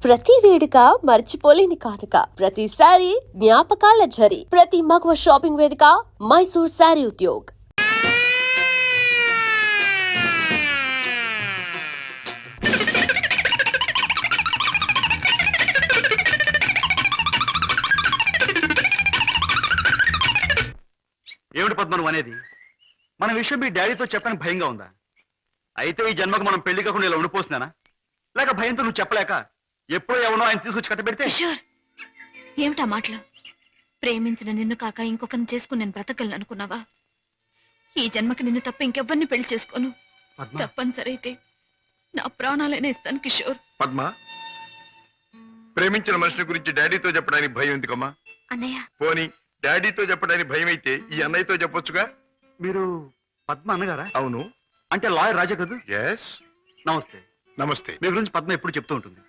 ప్రతి వేడుక మర్చిపోలేని కానుక, ప్రతిసారి జ్ఞాపకాల ఝరి, ప్రతి మగువ షాపింగ్ వేదిక మైసూర్ శారీ ఉద్యోగ్. ఏమిటి పద్మను అనేది? మన విషయం మీ డాడీతో చెప్పని భయంగా ఉందా? అయితే ఈ జన్మకు మనం పెళ్లి కాకుండా ఇలా ఉండిపోతున్నానా? లేక భయంతో నువ్వు చెప్పలేక ఎప్పుడో ఎవనో ఆయన తీసుకొచ్చి కట్టబెడితే? కిషోర్, ఏమిటా మాటలు? ప్రేమించిన నిన్ను కాక ఇంకొకరిని చేసుకుని నేను బ్రతకలను అనుకున్నావా? ఈ జన్మకి నిన్ను తప్ప ఇంకెవ్వరిని పెళ్లి చేసుకోను. తప్పనిసరైతే నా ప్రాణాలైనా ఇస్తాను కిషోర్. పద్మ, ప్రేమించిన మనిషి గురించి డాడీతో చెప్పడానికి భయం ఎందుకమ్మా? అన్నయ్య, పోనీ డాడీతో చెప్పడానికి భయం అయితే ఈ అన్నయ్యతో చెప్పొచ్చుగా. మీరు పద్మ అన్నగారా? అవును. అంటే లాయర్ రాజా కదా? ఎస్. నమస్తే. నమస్తే. మీ గురించి పద్మ ఎప్పుడు చెప్తూ ఉంటుంది.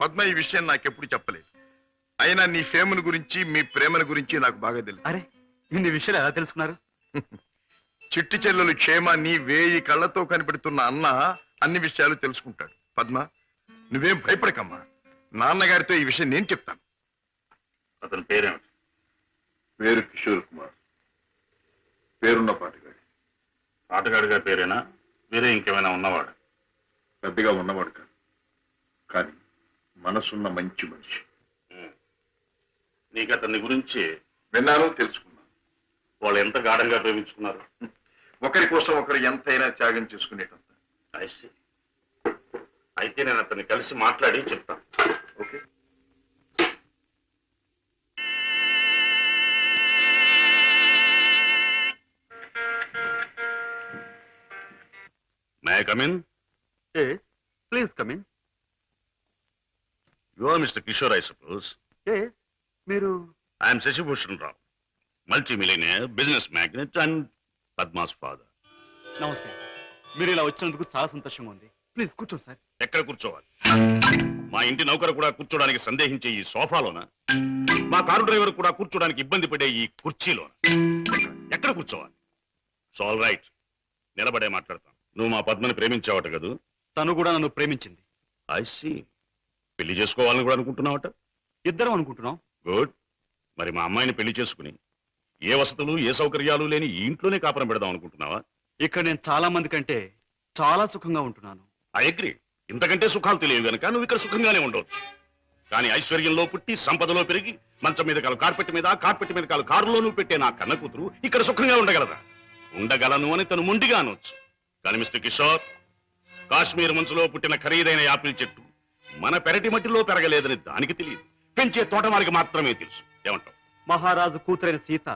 పద్మ ఈ విషయం నాకెప్పుడు చెప్పలేదు. అయినా నీ ఫేమను గురించి, మీ ప్రేమను గురించి నాకు బాగా తెలుసు. అరే, ఇన్ని విషయాలు ఎలా తెలుసుకున్నారు? చిట్టి చెల్లెలు క్షేమాన్ని వేయి కళ్ళతో కనిపెడుతున్న అన్న అన్ని విషయాలు తెలుసుకుంటాడు. పద్మ, నువ్వేం భయపడకమ్మా. నాన్నగారితో ఈ విషయం నేను చెప్తాను. అతని పేరేమిటి? పేరు కిషోర్ కుమార్. పేరున్న పాటగాడి. ఆటగాడిగా పేరేనా? వేరే ఇంకేమైనా ఉన్నవాడు? పెద్దగా ఉన్నవాడు కాదు, కానీ మనసున్న మంచి మనిషి. నీకు అతని గురించి విన్నాను, తెలుసుకున్నాను. వాళ్ళు ఎంత గాఢంగా ప్రేమించుకున్నారు? ఒకరి కోసం ఒకరు ఎంతైనా త్యాగం చేసుకునేటంత. ఐసి. అయితే నేను అతన్ని కలిసి మాట్లాడి చెప్తాను. Okay. May I come in? Please come in. You are mister Kishore, I suppose. మీరు? I'm Shashibhushan Rao, multi millionaire, business magnate and Padma's father. నమస్తే. మీరు ఇలా వచ్చినందుకు చాలా సంతోషంగా ఉంది. ప్లీజ్ కూర్చోండి సార్. ఎక్కడ కూర్చోవాలి? మా ఇంటి నౌకరు కూడా కూర్చోడానికి సందేహించే ఈ సోఫాలోనా? మా కారు డ్రైవర్ కూడా కూర్చోడానికి ఇబ్బంది పడే ఈ కుర్చీలోనా? ఎక్కడ కూర్చోవాలి? ఆల్ రైట్, నిలబడే మాట్లాడతాను. నువ్వు మా పద్మని ప్రేమించావట కదూ? తను కూడా నన్ను ప్రేమించింది. I see. పెళ్లి చేసుకోవాలని కూడా అనుకుంటున్నావట? ఇద్దరం అనుకుంటున్నాం. గుడ్. మరి మా అమ్మాయిని పెళ్లి చేసుకుని ఏ వసతులు ఏ సౌకర్యాలు లేని ఈ ఇంట్లోనే కాపురం పెడదాం అనుకుంటున్నావా? ఇక్కడ నేను చాలా మంది కంటే చాలా సుఖంగా ఉంటున్నాను. I agree. ఇంతకంటే సుఖాలు తెలియవు గనక నువ్వు ఇక్కడ సుఖంగానే ఉండవచ్చు. కానీ ఐశ్వర్యంలో పుట్టి సంపదలో పెరిగి మంచం మీద కాలు కార్పెట్ మీద, కార్పెట్ మీద కాలు కారులో నువ్వు పెట్టే నా కన్న కూతురు ఇక్కడ సుఖంగా ఉండగలదా? ఉండగలను అని తను మొండిగా అనొచ్చు. కానీ మిస్టర్ కిషోర్, కాశ్మీర్ మంచులో పుట్టిన ఖరీదైన యాపిల్ చెట్టు మన పెరటి మట్టిలో పెరగలేదని దానికి తెలియదు, పెంచే తోటమాలికి మాత్రమే తెలుసు. ఏమంటావు? మహారాజు కూతురైన సీత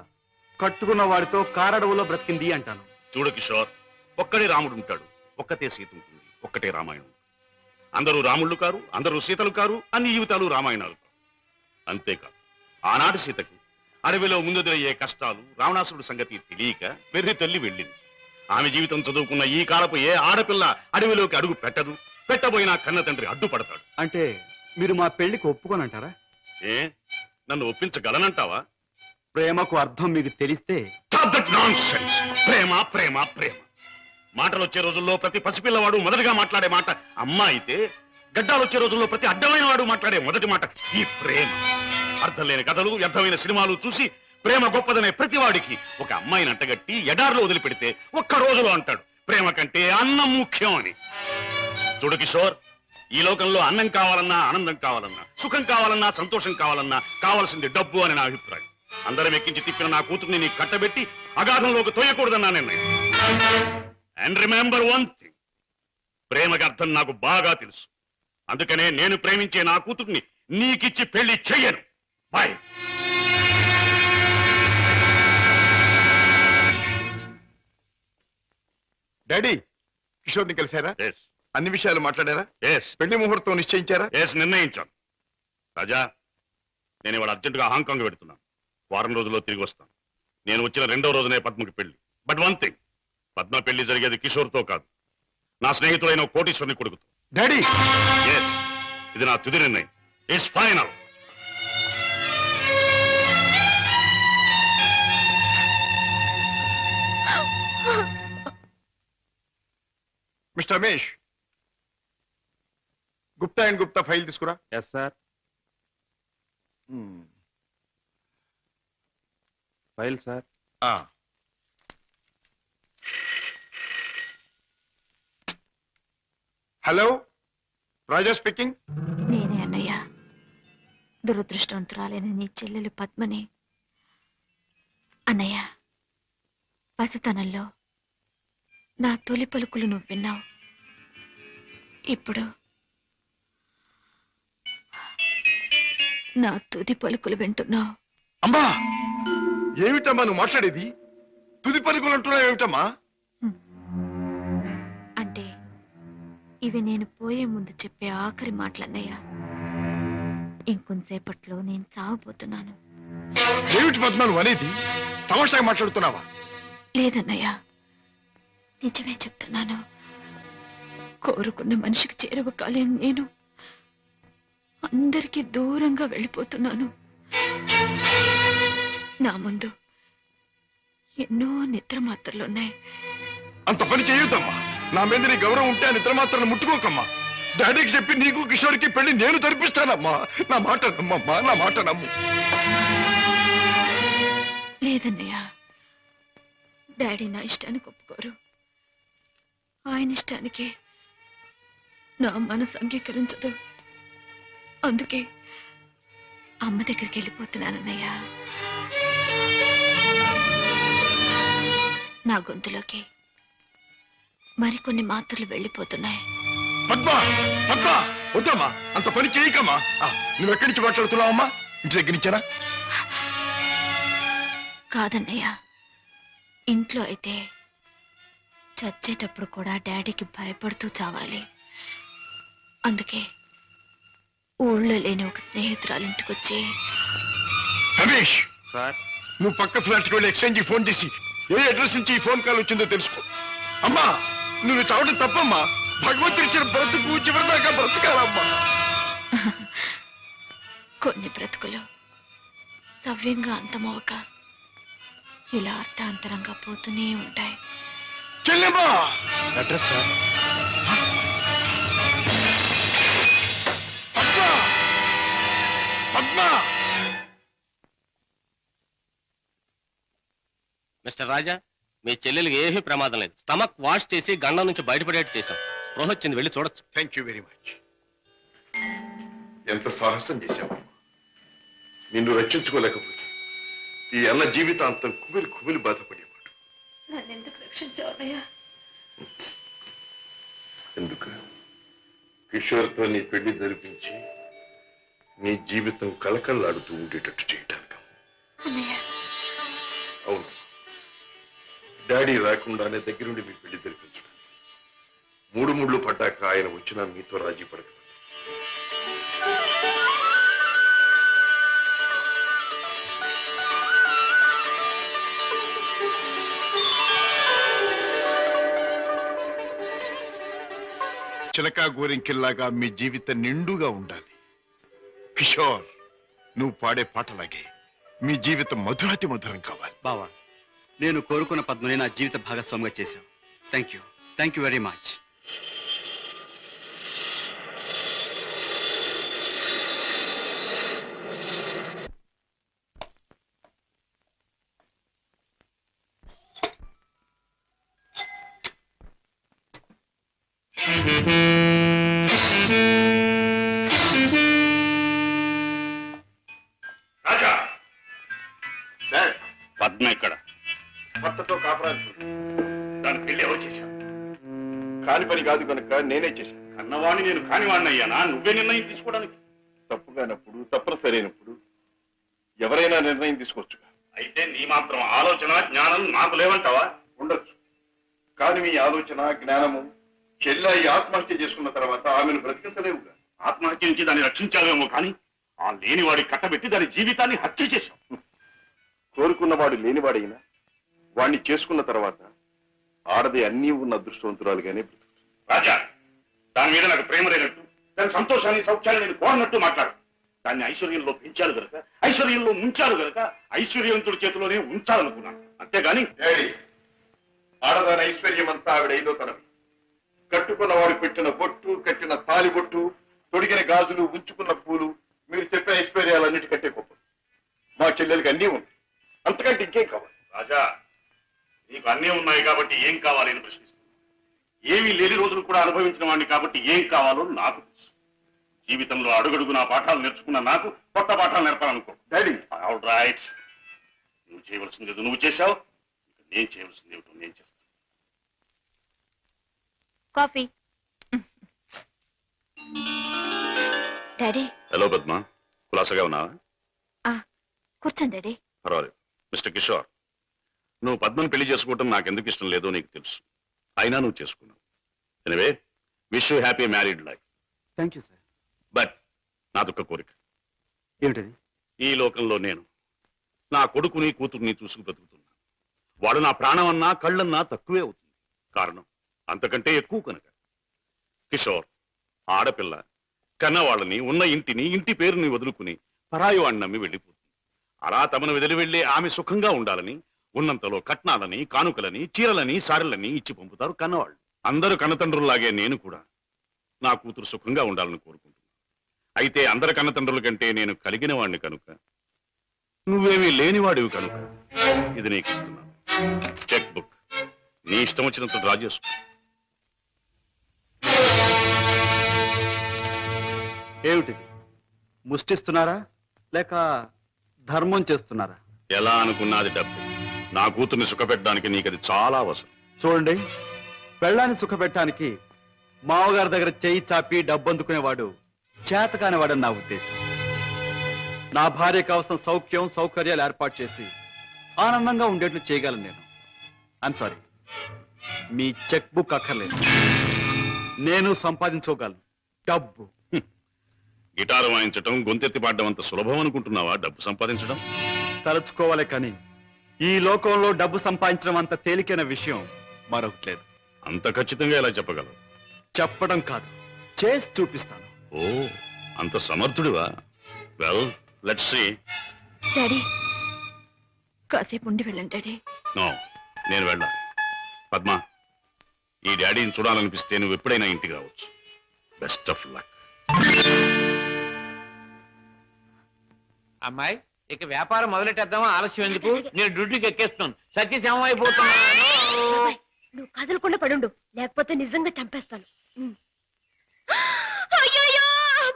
కట్టుకున్న వాడితో కారడవులో బ్రతికింది అంటాను. చూడు కిషోర్, ఒక్కడే రాముడు ఉంటాడు, ఒక్కతే సీత ఉంటుంది, ఒక్కటే రామాయణం. అందరూ రాముళ్ళు కారు, అందరూ సీతలు కారు, అన్ని జీవితాలు రామాయణాలు కారు. అంతేకాదు, ఆనాటి సీతకు అడవిలో ముందుదయ్యే కష్టాలు, రావణాసురుడు సంగతి తెలియక వెర్రి తల్లి వెళ్ళింది. ఆమె జీవితం చదువుకున్న ఈ కాలపు ఏ ఆడపిల్ల అడవిలోకి అడుగు పెట్టదు. పెట్టబోయినా కన్న తండ్రి అడ్డుపడతాడు. అంటే మీరు మా పెళ్లికి ఒప్పుకోనంటారా? ఏ, నన్ను ఒప్పించగలనంటావా? ప్రేమకు అర్థం మీకు తెలిస్తే. ప్రేమ ప్రేమ ప్రేమ మాటలు వచ్చే రోజుల్లో ప్రతి పసిపిల్లవాడు మొదటిగా మాట్లాడే మాట అమ్మ అయితే, గడ్డాలు వచ్చే రోజుల్లో ప్రతి అడ్డమైన వాడు మాట్లాడే మొదటి మాట ఈ ప్రేమ. అర్థం లేని కథలు, వ్యర్థమైన సినిమాలు చూసి ప్రేమ గొప్పదనే ప్రతివాడికి ఒక అమ్మాయిని అంటగట్టి ఎడారిలో వదిలిపెడితే ఒక్క రోజులో అంటాడు ప్రేమ కంటే అన్నం ముఖ్యం అని. చూడు కిషోర్, ఈ లోకంలో అన్నం కావాలన్నా, ఆనందం కావాలన్నా, సుఖం కావాలన్నా, సంతోషం కావాలన్నా కావాల్సింది డబ్బు అని నా అభిప్రాయం. అందరం ఎక్కించి తిప్పిన నా కూతుర్ని నీకు కట్టబెట్టి అగాధంలోకి తోయకూడదన్నా నిర్ణయం. అండ్ రిమెంబర్ వన్ థింగ్, ప్రేమకి అర్థం నాకు బాగా తెలుసు. అందుకనే నేను ప్రేమించే నా కూతుర్ని నీకిచ్చి పెళ్లి చెయ్యను. బాయ్. డాడీ, కిషోర్ని కలిశారా? ఎస్ అన్ని విషయాలు మాట్లాడారా? ఎస్ పెళ్లి ముహూర్తం నిశ్చయించారా? ఎస్, నిర్ణయించాను. రాజా, నేను ఇవాళ అర్జెంటుగా హాంకాంగ్ పెడుతున్నాను. వారం రోజుల్లో తిరిగి వస్తాను. నేను వచ్చిన 2వ రోజునే పద్మకి పెళ్లి. బట్ వన్ థింగ్, పద్మ పెళ్లి జరిగేది కిషోర్తో కాదు, నా స్నేహితుడైన కోటీశ్వరుని కొడుకుతో. డాడీ, ఎస్, ఇది నా తుది నిర్ణయం. It's final. Mister Ramesh, Gupta and Gupta file తీసుకురా. Yes sir. File sir. Hello, Raja speaking. నేనే అన్నయ్య, దురదృష్టవంతురాలైన నీ చెల్లెలు పద్మని. అన్నయ్య, పసితనంలో నా తొలి పలుకులు నువ్వు విన్నావు. ఇప్పుడు నా తుది పలుకులు వింటున్నావు. అమ్మా, ఏమిటమ్మా నువ్వు మాట్లాడేది? తుది పలుకులు అంటున్నావు ఏమిటమ్మా? అంటే ఇవి నేను పోయే ముందు చెప్పే ఆఖరి మాటలన్నయ్య. ఇంకొంతసేపట్లో నేను చావబోతున్నాను. ఏమిటి పద్మ నువ్వు అనేది? తమాషాగా మాట్లాడుతున్నావా? లేదన్నయ్య, నిజమే చెప్తున్నాను. కోరుకున్న మనిషికి చేరువ కాలేని నేను అందరికీ దూరంగా వెళ్ళిపోతున్నాను. నా ముందు ఎన్నో నిద్ర మాత్రలున్నాయి. అంత పని చేయొద్దమ్మా. నా మీద నీ గౌరవం ఉంటే ఆ నిద్ర మాత్రం ముట్టుకోకమ్మా. డాడీకి చెప్పి నీకు కిషోర్కి పెళ్లి నేను జరిపిస్తానమ్మా. నా మాట నమ్మమ్మా, నా మాట నమ్ము. లేదన్నయ్య, డాడీ నా ఇష్టానికి ఒప్పుకోరు. ఆయన ఇష్టానికి నా మనసు అంగీకరించదు. అందుకే అమ్మ దగ్గరికి వెళ్ళిపోతున్నానన్నయ్య. నా గొంతులోకి మరికొన్ని మాత్రలు వెళ్ళిపోతున్నాయి. పద్మ, పద్మ, వద్దమ్మా, అంత పని చేయకమ్మా. నువ్వు ఎక్కడి నుంచి మాట్లాడుతున్నావమ్మా? ఇంటి దగ్గర నుంచేనా? కాదన్నయ్య, ఇంట్లో అయితే చచ్చేటప్పుడు కూడా డాడీకి భయపడుతూ చావాలి. అందుకే ఊళ్ళో లేని ఒక స్నేహితురాలింటికొచ్చి. రమేష్ సార్. నువ్వు పక్క ఫ్లాట్కి వెళ్ళి ఎక్స్చేంజ్ ఫోన్ చేసి ఏ అడ్రస్ నుంచి ఈ ఫోన్ కాల్ వచ్చిందో తెలుసుకో. అమ్మా, నువ్వు చావడం తప్పమ్మా. భగవంతుడు ఇచ్చిన బ్రతుకు చివరిదాకా బ్రతకాలమ్మా. కొన్ని బ్రతుకులు సవ్యంగా అంతమవక ఇలా అర్థాంతరంగా పోతూనే ఉంటాయి. చెల్లెమ్మా, address sir. Padma, Padma. Mister Raja, మీ చెల్లెలికి ఏమీ ప్రమాదం లేదు. స్టమక్ వాష్ చేసి గండం నుంచి బయటపడేట్టు చేశాం. స్పృహ వచ్చింది, వెళ్ళి చూడొచ్చు. Thank you very much. ఎంత సాహసం చేశావు. నిన్ను రక్షించుకోలేకపోతే ఈ అన్న జీవితాంతం కుమిలి కుమిలి బాధపడేవాడు. నన్నెందుకు రక్షించావయ్యా? ఎందుకు? కిషోర్తో నీ పెళ్లి జరిపించి నీ జీవితం కళకళలాడుతూ ఉండేటట్టు చేయటానికి. అన్నయ్య, అవును, డాడీ రాకుండానే దగ్గరుండి మీ పెళ్లి జరిపించడం. మూడు ముళ్ళు పడ్డాక ఆయన వచ్చినా మీతో రాజీ పడక. చిలకా గోరింకిల్లాగా మీ జీవితం నిండుగా ఉండాలి. కిషోర్, నువ్వు పాడే పాటలాగే మీ జీవితం మధురాతి మధురం కావాలి. బావా, నేను కోరుకున్న పద్మని నా జీవిత భాగస్వామిగా చేశావు. Thank you very much. Raja, dad, Padma ఇక్కడ. భర్తతో కాపురాలు దాని పెళ్లి ఎవరు చేశావు? కాని పని కాదు కనుక నేనే చేశాను. కన్నవాణ్ణి నేను కానివాణ్ణి అయ్యానా? నువ్వే నిర్ణయం తీసుకోవడానికి. తప్పుగానప్పుడు, తప్పున సరైనప్పుడు ఎవరైనా నిర్ణయం తీసుకోవచ్చు. అయితే నీ మాత్రం ఆలోచన జ్ఞానం నాకు లేవంటావా? ఉండొచ్చు, కానీ మీ ఆలోచన జ్ఞానము చెల్లాయి ఆత్మహత్య చేసుకున్న తర్వాత ఆమెను బ్రతికించలేవుగా. ఆత్మహత్య నుంచి దాన్ని రక్షించావేమో కానీ ఆ లేనివాడి కట్టబెట్టి దాని జీవితాన్ని హత్య చేశావు. కోరుకున్నవాడు లేనివాడైనా వాణ్ణి చేసుకున్న తర్వాత ఆడది అన్నీ ఉన్న అదృష్టవంతురాలుగానే బ్రతుకుతుంది. రాజా, దాని మీద నాకు ప్రేమ లేనట్టు, దాని సంతోషాన్ని సౌఖ్యాన్ని నేను కోరినట్టు మాట్లాడు. దాన్ని ఐశ్వర్యంలో పెంచారు గనక, ఐశ్వర్యంలో ముంచారు గనక ఐశ్వర్యవంతుడి చేతిలోనే ఉంచాలనుకున్నాను. అంతేగాని డాడీ, ఆడదాని ఐశ్వర్యం అంతా ఆవిడ ఐదో తనవి. కట్టుకున్నవాడు పెట్టిన బొట్టు, కట్టిన తాలిబొట్టు తొడిగిన గాజులు, ఉంచుకున్న పూలు, మీరు చెప్పే ఐశ్వర్యాలన్నిటికంటే గొప్ప. మా చెల్లెలకి అన్నీ ఉంది, అంతకంటే ఇంకేం కావాలి? రాజా, నీకు అన్నీ ఉన్నాయి కాబట్టి ఏం కావాలి అని ప్రశ్నిస్తున్నాను. ఏమీ లేని రోజులు కూడా అనుభవించిన వాడిని కాబట్టి ఏం కావాలో నాకు తెలుసు. జీవితంలో అడుగడుగు నా పాఠాలు నేర్చుకున్న నాకు కొత్త పాఠాలు నేర్పాలనుకో. డాడీ, ఆల్ రైట్, నువ్వు చేయవలసింది ఏదో నువ్వు చేశావు, ఇక నేను చేయవలసింది ఏమిటో నేను చేస్తాను. కాఫీ. డాడీ. హలో పద్మ, కులాసగా ఉన్నావా? కూర్చోండి డాడీ. పర్వాలేదు. మిస్టర్ కిషోర్, నువ్వు పద్మను పెళ్లి చేసుకోవటం నాకు ఎందుకు ఇష్టం లేదో నీకు తెలుసు, అయినా నువ్వు చేసుకున్నావు. Anyway, wish you happy married life. Thank you sir. But నాదొక్క కోరిక. ఏమిటది? ఈ లోకంలో నేను నా కొడుకుని కూతుర్ని చూసుకు బ్రతుకుతున్నా. వాడు నా ప్రాణం అన్నా కళ్ళన్నా తక్కువే అవుతుంది. కారణం అంతకంటే ఎక్కువ కనుక. కిషోర్, ఆడపిల్ల కన్నవాళ్ళని, ఉన్న ఇంటిని, ఇంటి పేరుని వదులుకుని పరాయి వాడిని నమ్మి వెళ్ళిపోతుంది. అలా తమను వదిలి వెళ్ళి ఆమె సుఖంగా ఉండాలని ఉన్నంతలో కట్నాలని, కానుకలని, చీరలని, సారెలని ఇచ్చి పంపుతారు కన్నవాళ్ళు. అందరూ కన్నతండ్రుల్లాగే నేను కూడా నా కూతురు సుఖంగా ఉండాలని కోరుకుంటున్నాను. అయితే అందరి కన్నతండ్రుల కంటే నేను కలిగిన వాడిని కనుక, నువ్వేమీ లేనివాడివి కనుక ఇది నీకు ఇస్తున్నాను. చెక్ బుక్ నీ ఇష్టం వచ్చినంత డ్రా చేసుకో. ఏమిటిది? ముష్టిస్తున్నారా లేక ధర్మం చేస్తున్నారా? ఎలా అనుకున్నది డబ్బు. నా కూతుర్ని సుఖపెట్టడానికి నీకు అది చాలా అవసరం. చూడండి, పెళ్ళాన్ని సుఖపెట్టడానికి మావగారి దగ్గర చేయి చాపి డబ్బు అందుకునేవాడు చేతకానివాడని నా ఉద్దేశం. నా భార్య కావలసిన సౌఖ్యం, సౌకర్యాలు ఏర్పాటు చేసి ఆనందంగా ఉండేట్లు చేయగలను నేను. I'm sorry, me cheque book అక్కర్లేదు. నేను సంపాదించుకోగలను డబ్బు. గిటారు వాయించటం, గొంతెత్తి పాడడం అంత సులభం అనుకుంటున్నావా డబ్బు సంపాదించడం? తలుచుకోవాలి కానీ ఈ లోకంలో డబ్బు సంపాదించడం అంత తేలికైన విషయం మరొకటి లేదు. అంత ఖచ్చితంగా ఎలా చెప్పగలవు? చెప్పడం కాదు, చేసి చూపిస్తాను. ఓ, అంత సమర్థుడివా? Well, let's see. డాడీ, కాసేపు ఉండి వెళ్ళండి డాడీ. నో, నేను వెళ్ళాలి. పద్మ, ఈ డాడీని చూడాలనిపిస్తే నువ్వు ఎప్పుడైనా ఇంటికి రావచ్చు. Best of luck. అమ్మాయి, ఇక వ్యాపారం మొదలెట్టేద్దామా? ఆలస్యం ఎందుకు? నేను డ్యూటీకి ఎక్కేస్తున్నాను. సత్యశమం అయిపోతున్నాను. నువ్వు కదలకుండా పడుండు, లేకపోతే నిజంగా చంపేస్తాను. అయ్యయ్యో,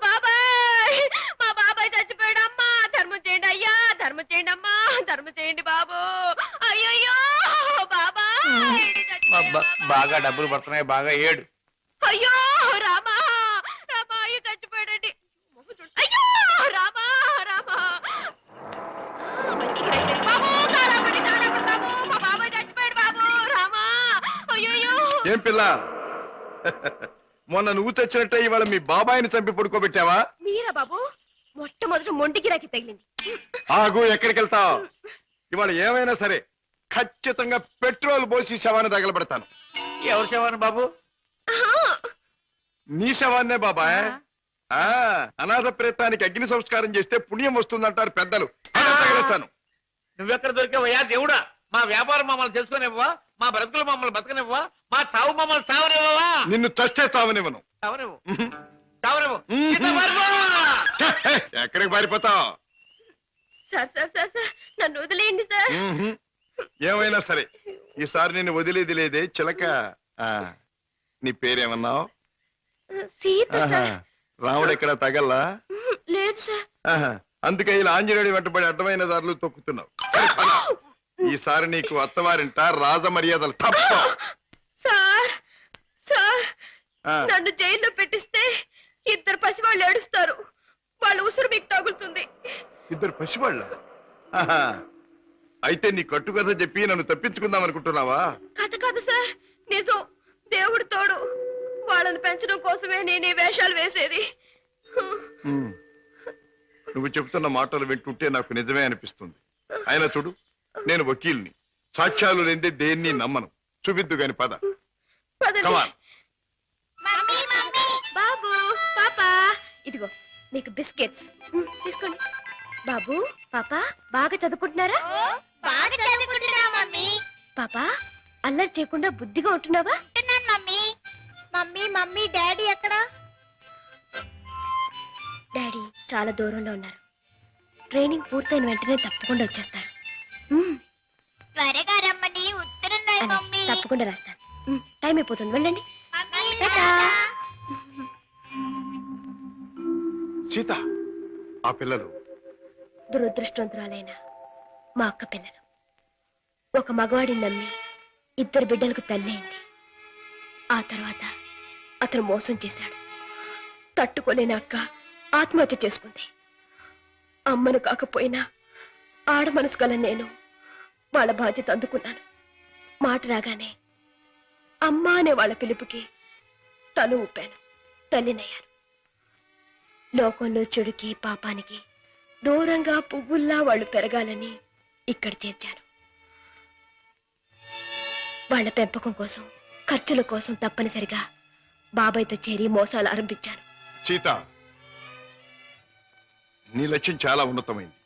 బాబాయ్, మా బాబాయ్ చచ్చిపోయాడు. అమ్మా, ధర్మం చేయండి అయ్యా, ధర్మం చేయండి అమ్మా, ధర్మం చేయండి బాబు. అయ్యయ్యో బాబాయ్ చచ్చిపోయాడు. బాగా డబ్బులు పడుతున్నాయి, బాగా ఏడు. అయ్యో రామా, రామా, అయ్యో చచ్చిపోయాడండి. అయ్యో రామా, రామా బాబు, కారాపడి బాబు, మా బాబాయ్ చచ్చిపోయాడు బాబు. రామా, అయ్యో. ఏం పిల్ల, మొన్న నువ్వు తెచ్చినట్టే ఇవాళ మీ బాబాయిని చంపి పడుకోబెట్టావా? మీరా బాబు? మొట్టమొదటి మొంటికిరాకి తగిలింది. ఆగు, ఎక్కడికి వెళ్తావు? ఇవాళ ఏమైనా సరే ఖచ్చితంగా పెట్రోల్ పోసి శవాన్ని తగలబెడతాను. ఎవరు శవాన్ని బాబు? నీ శవాన్నే బాబాయ్. అనాథ ప్రేతానికి అగ్ని సంస్కారం చేస్తే పుణ్యం వస్తుందంటారు పెద్దలు. తగలేస్తాను. నువ్వెక్కడ దొరికావయ్యా దేవుడా? మా వ్యాపారం మమ్మల్ని తెలుసుకునివ్వవా? మా బ్రతుకులు మమ్మల్ని బతకనివ్వవా? మా చావు మమ్మల్ని చావనివ్వవా? నిన్ను చస్తే చావనివ్వను. చావనివ్వు, చావనివ్వు. ఎక్కడికి పారిపోతావు? సార్ సార్ సార్ సార్, నన్ను వదిలేయండి సార్. ఏమైనా సరే ఈసారి నిన్ను వదిలేది లేదే చిలక. నీ పేరేమన్నావు? సీత సార్. రాముడు ఎక్కడ తగల్లా? లేదు సార్. అందుకే ఇలా ఆంజనేయుడి వెంటబడి అడ్డమైన దారులు తొక్కుతున్నావు. ఈసారి నీకు అత్తవారింట రాజ మర్యాదలు తప్ప. సార్ సార్, నన్ను జైల్లో పెట్టిస్తే ఇద్దరు పసివాళ్ళు ఏడుస్తారు. వాళ్ళ ఉసురు మీకు తగులుతుంది. ఇద్దరు పసివాళ్ళ? అయితే నీ కట్టుకథ చెప్పి నన్ను తప్పించుకుందాం అనుకుంటున్నావా? కథ కాదు సార్, నిజం. దేవుడు తోడు. వాళ్ళని పెంచడం కోసమే నేను ఈ వేషాలు వేసేది. నువ్వు చెబుతున్న మాటలు వింటుంటే నాకు నిజమే అనిపిస్తుంది. అయినా చూడు, నేను వకీల్ని, సాక్ష్యాలు లేదే దేన్ని నమ్మను. చూపిద్దు గాని పద. Come on. బాబు, పాపా, ఇదిగో మీకు బిస్కెట్స్ తీసుకోండి. బాబు, పాపా, బాగా చదువుకుంటున్నారా? బాగా చదువుకుంటున్నా మమ్మీ. పాపా, అల్లరి చేయకుండా బుద్ధిగా ఉంటున్నావా? మమ్మీ మమ్మీ మమ్మీ డాడీ ఎక్కడా? డాడీ చాలా దూరంలో ఉన్నారు. ట్రైనింగ్ పూర్తయిన వెంటనే తప్పకుండా వచ్చేస్తారు. త్వరగా రమ్మని ఉత్తరం రాయి అలాగే, మమ్మీ. తప్పకుండా రాస్తాను. టైం అయిపోతుంది, వెళ్ళండి. మమ్మీ, టాటా. సీత, ఆ పిల్లలు దురదృష్టవంతురాలైన మా అక్క పిల్లలు. ఒక మగవాడిని నమ్మి 2 బిడ్డలకు తల్లి అయింది. ఆ తర్వాత అతను మోసం చేశాడు. తట్టుకోలేని అక్క ఆత్మహత్య చేసుకుంది. అమ్మను కాకపోయినా ఆడ మనసు గల నేను వాళ్ళ బాధ్యత అందుకున్నాను. మాట రాగానే అమ్మ అనే వాళ్ళ పిలుపుకి తను ఊపాను, తల్లినయ్యాను. లోకంలో చెడుకి పాపానికి దూరంగా పువ్వుల్లా వాళ్ళు పెరగాలని ఇక్కడ చేర్చాను. వాళ్ళ పెంపకం కోసం, ఖర్చుల కోసం తప్పనిసరిగా బాబాయ్తో చేరి మోసాలు ఆరంభించాను. సీత, నీ లక్ష్యం చాలా ఉన్నతమైంది.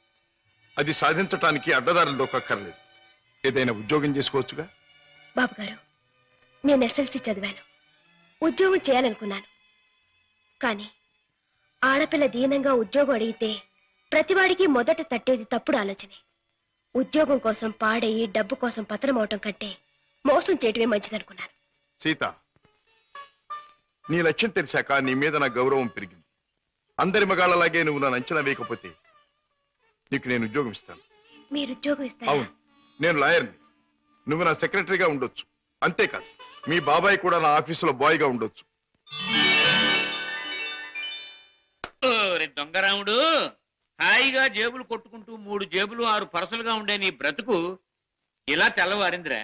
అది సాధించటానికి అడ్డదారులు దొక్కక్కర్లేదు. ఏదైనా ఉద్యోగం చేసుకోవచ్చుగా. బాబు గారు, నేను ఎస్ఎల్సి చదివాను, ఉద్యోగం చేయాలనుకున్నాను. కానీ ఆడపిల్ల దీనంగా ఉద్యోగం అడిగితే ప్రతివాడికి మొదట తట్టేది తప్పుడు ఆలోచనే. ఉద్యోగం కోసం పాడయి డబ్బు కోసం పతనం అవటం కంటే మోసం చేయటమే మంచిదనుకున్నాను. సీత, నీ లక్ష్యం తెలిసాక నీ మీద నా గౌరవం పెరిగింది. అందరి మగాళ్ళలాగే నువ్వు నన్ను అంచనా వేయకపోతే నీకు నేను ఉద్యోగం ఇస్తాను. మీరు ఉద్యోగం ఇస్తారా? అవును, నేను లాయర్ని. నువ్వు నా సెక్రటరీగా ఉండొచ్చు. అంతేకాదు, మీ బాబాయ్ కూడా నా ఆఫీసులో బాయ్గా ఉండొచ్చు. దొంగరాముడు, హాయిగా జేబులు కొట్టుకుంటూ 3 జేబులు 6 పరసలుగా ఉండే నీ బ్రతుకు ఇలా తెల్లవారిందిరా.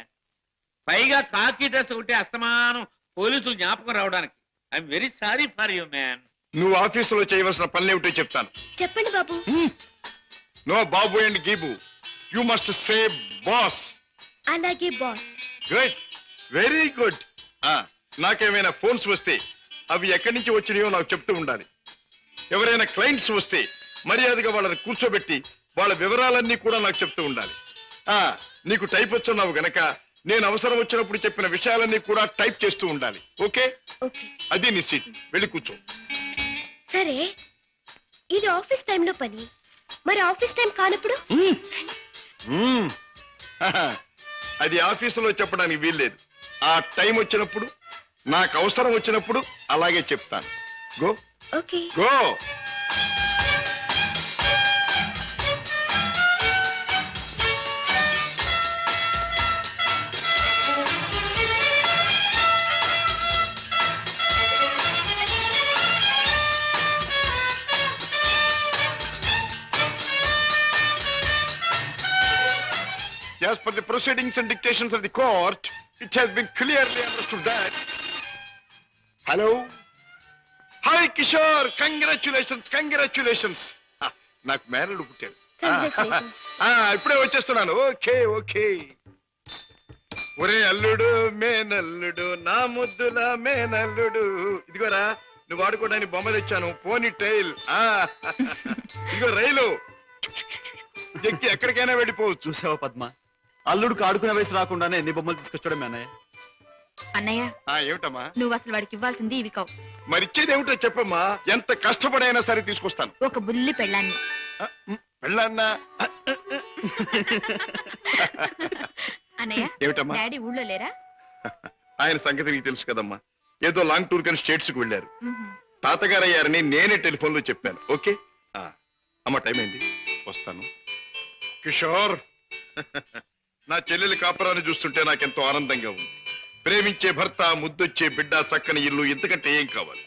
పైగా కాకి డ్రెస్ ఒకటి అస్తమానం పోలీసులు జ్ఞాపకం రావడానికి. I'm very sorry for you man. నువ్వు ఆఫీసులో చేయవలసిన పనులేమిటో చెప్తాను. చెప్పండి బాబు. నో బాబు అండ్ గీబు, యు మస్ట్ సే బాస్. అలాగే బాస్. Good, very good. నాకేమైనా ఫోన్స్ వస్తే అవి ఎక్కడి నుంచి వచ్చినాయో నాకు చెప్తూ ఉండాలి. ఎవరైనా క్లయింట్స్ వస్తే మర్యాదగా వాళ్ళని కూర్చోబెట్టి వాళ్ళ వివరాలన్నీ కూడా నాకు చెప్తూ ఉండాలి. నీకు టైప్ వచ్చున్నావు గనక నేను అవసరం వచ్చినప్పుడు చెప్పిన విషయాలన్నీ కూడా టైప్ చేస్తూ ఉండాలి. ఓకే? ఓకే. అది నీ సీట్, వెళ్ళి కూర్చో. సరే, ఇది ఆఫీస్ టైంలో పని, మరి ఆఫీస్ టైం కానప్పుడు? అది ఆఫీసులో చెప్పడానికి వీల్లేదు. ఆ టైం వచ్చినప్పుడు, నాకు అవసరం వచ్చినప్పుడు అలాగే చెప్తాను. Go. Okay. Go. As per the proceedings and dictations of the court, it has been clearly understood that... Hello? Hi, Kishore! Congratulations, congratulations! నాకు మేనల్లుడు పుట్టాడు. ఇప్పుడే వచ్చేస్తున్నాను. Okay okay. ఒరే అల్లుడు, మేనల్లుడు, నా ముద్దుల మేనల్లుడు. ఇదిగోరా, నువ్వు వాడుకోవడానికి బొమ్మ తెచ్చాను. పోనీ టైల్. ఇదిగో రైలు ఎక్కి ఎక్కడికైనా వెళ్ళిపోవచ్చు. చూసావా పద్మ, అల్లుడికి ఆడుకునే వయసు రాకుండానే ఎన్ని బొమ్మలు తీసుకొచ్చాడు మీ అన్నయ్య. అన్నయ్య, ఏమిటమ్మా? నువ్వు అసలు వాడికి ఇవ్వాల్సింది ఇవి కావు. మరిచ్చేది ఏమిటో చెప్పమ్మా. ఎంత కష్టపడైనా సరే తీసుకొస్తాను. ఒక బుల్లి పెళ్ళాన్ని. వెళ్ళన్నా. అన్నయ్య, ఏమిటమ్మా? డాడీ ఊళ్ళో లేరా? ఆయన సంగతి నీకు తెలుసు కదమ్మా. ఏదో లాంగ్ టూర్ కానీ స్టేట్స్ కు వెళ్ళారు. తాతగారు అయ్యారని నేనే టెలిఫోన్ లో చెప్పాను. ఓకే అమ్మ, టైం అయింది, వస్తాను. కిషోర్, నా చెల్లెలి కాపురాన్ని చూస్తుంటే నాకెంతో ఆనందంగా ఉంది. ప్రేమించే భర్త, ముద్దొచ్చే బిడ్డ, చక్కని ఇల్లు, ఇంతకంటే ఏం కావాలి?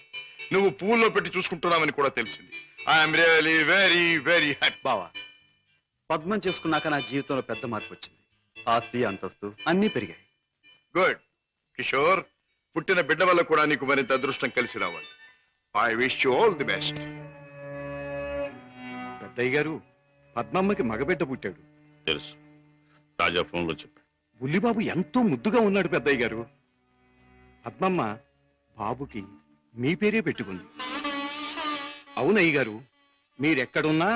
నువ్వు పూల్లో పెట్టి చూసుకుంటున్నావని కూడా తెలిసింది. I'm really very very happy. బావా, పద్మం చేసుకున్నాక నా జీవితంలో పెద్ద మార్పు వచ్చింది. ఆస్తి, అంతస్తు అన్నీ పెరిగాయి. గుడ్ కిషోర్, పుట్టిన బిడ్డ వల్ల కూడా నీకు మరింత అదృష్టం కలిసి రావాలి. I wish you all the best. పెద్దయ్య గారు, పద్మమ్మకి మగబిడ్డ పుట్టాడు. తెలుసు, తాజా ఫోన్లో చెప్పాడు. బుల్లిబాబు ఎంతో ముద్దుగా ఉన్నాడు పెద్దయ్య గారు. పద్మమ్మ బాబుకి మీ పేరే పెట్టుకుంది. అవునయ్య గారు, మీరెక్కడున్నా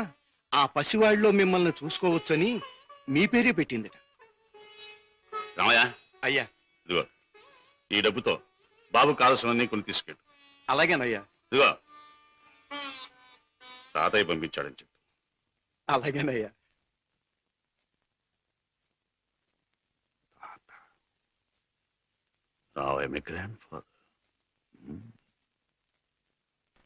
ఆ పసివాడిలో మిమ్మల్ని చూసుకోవచ్చని మీ పేరే పెట్టిందిట. రామయ్య, అయ్యా. ఇదిగో ఈ డబ్బుతో బాబు కావాల్సినవన్నీ కొన్ని తీసుకెళ్ళు. అలాగేనయ్యా. ఇదిగో తాతయ్య పంపించాడని చెప్పు. అలాగేనయ్యా. Now I'm a grandfather.